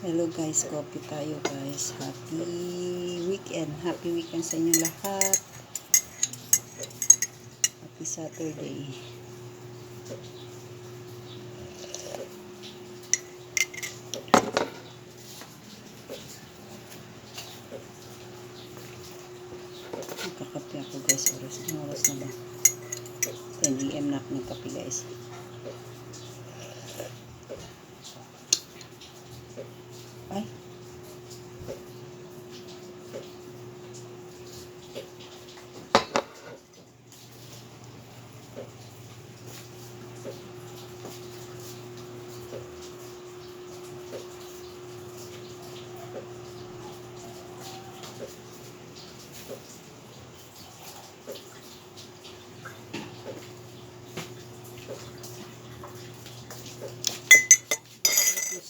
Hello guys, coffee tayo guys. Happy weekend. Happy weekend sa inyo lahat. Happy Saturday. Nagkakape ako guys. Oras na ba? 10 AM na ako nagkape guys. Ay.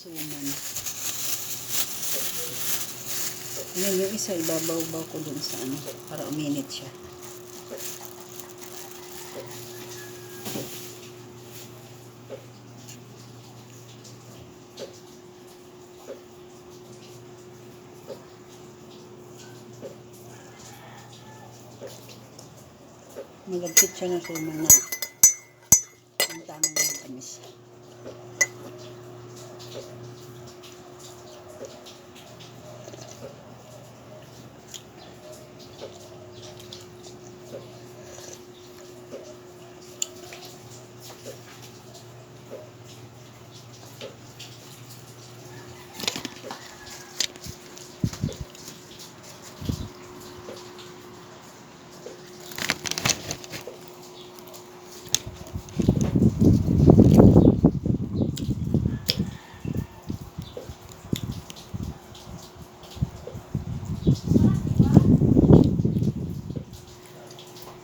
Suman. Ngayon yung isa ibabaw-baw ko dun sa ano para uminit siya. Malagkit siya ng suman na ang tamang ng tamis.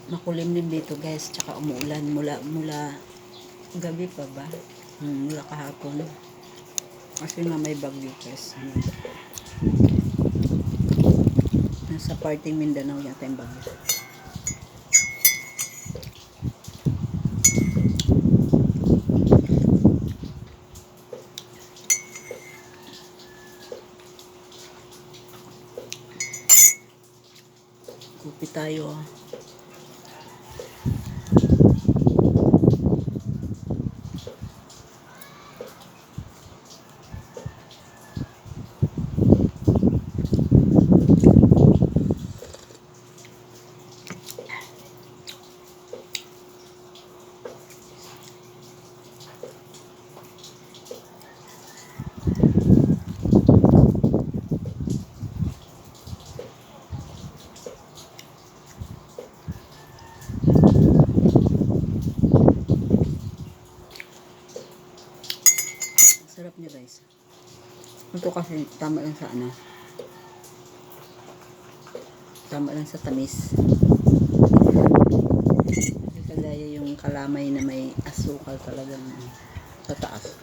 Makulimlim dito guys, tsaka umuulan mula gabi pa ba? Mula kahapon. Kasi nga may bagyo guys. Nasa parting Mindanao yata yung bagyo. Kopi tayo. Sarap niya guys. Ito kasi tama lang sa ano. Tama lang sa tamis. Hindi kagaya yung kalamay na may asukal talagang sa taas.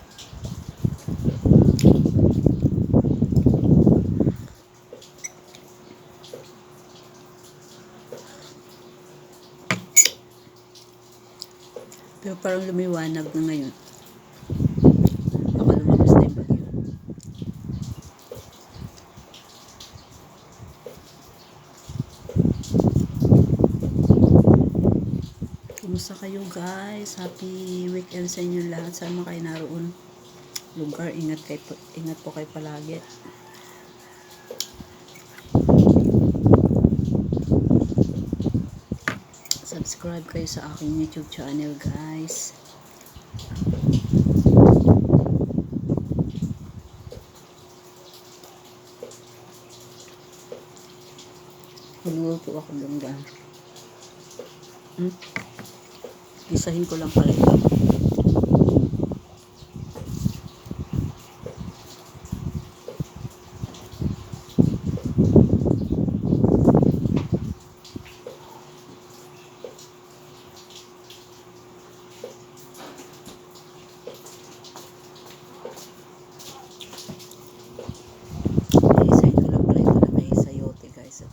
Pero parang lumiwanag na ngayon. Baka lumabas na yung bagyo. Kumusta kayo guys? Happy weekend sa inyo lahat. Saan man kayo naroon lugar. Ingat po kayo palagi. Subscribe kayo sa aking YouTube channel guys. Luluto ako lang guys. Isahin ko lang pala ito.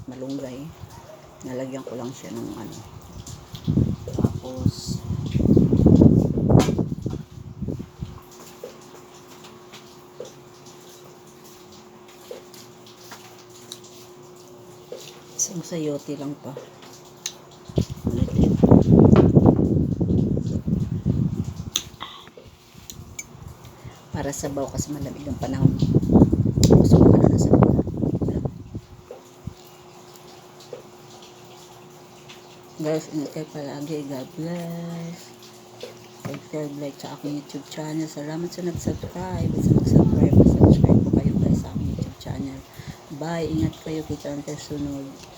Malunggay. Nalagyan ko lang siya ng ano. Tapos Isang sayote lang pa. Para sabaw kasi malamig ang panahon. Gusto ko na sa guys, ingat kayo palagi. God bless. Subscribe, like sa aking YouTube channel. Salamat sa nag-subscribe. Sa mag-subscribe po kayo guys sa aking YouTube channel. Bye. Ingat kayo. Kita ang sunod.